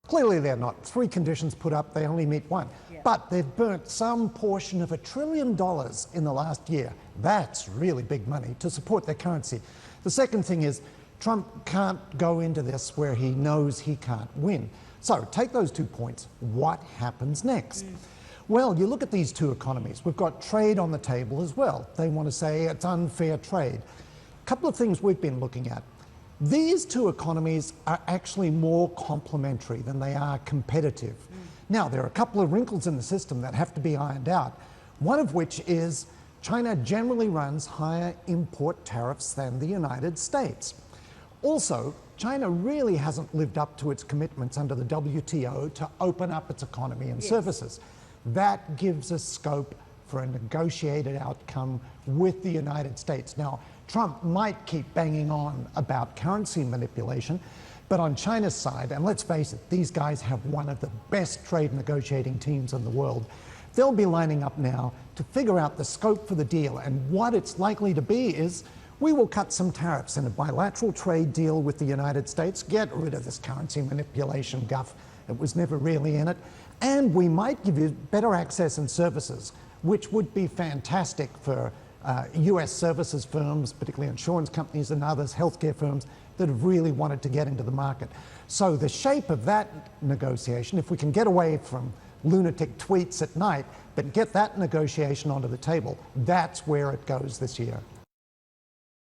Clearly they're not. 3 conditions put up, they only meet 1. Yeah. But they've burnt some portion of $1 trillion in the last year. That's really big money to support their currency. The second thing is Trump can't go into this where he knows he can't win. So take those 2 points. What happens next? Well, you look at these 2 economies. We've got trade on the table as well. They want to say it's unfair trade. A couple of things we've been looking at. These 2 economies are actually more complementary than they are competitive. Now, there are a couple of wrinkles in the system that have to be ironed out, one of which is China generally runs higher import tariffs than the United States. Also, China really hasn't lived up to its commitments under the WTO to open up its economy and services. That gives us scope for a negotiated outcome with the United States. Now, Trump might keep banging on about currency manipulation, but on China's side, and let's face it, these guys have one of the best trade negotiating teams in the world. They'll be lining up now to figure out the scope for the deal, and what it's likely to be is we will cut some tariffs in a bilateral trade deal with the United States, get rid of this currency manipulation guff. It was never really in it. And we might give you better access and services, which would be fantastic for US services firms, particularly insurance companies and others, healthcare firms that have really wanted to get into the market. So the shape of that negotiation, if we can get away from lunatic tweets at night, but get that negotiation onto the table, that's where it goes this year.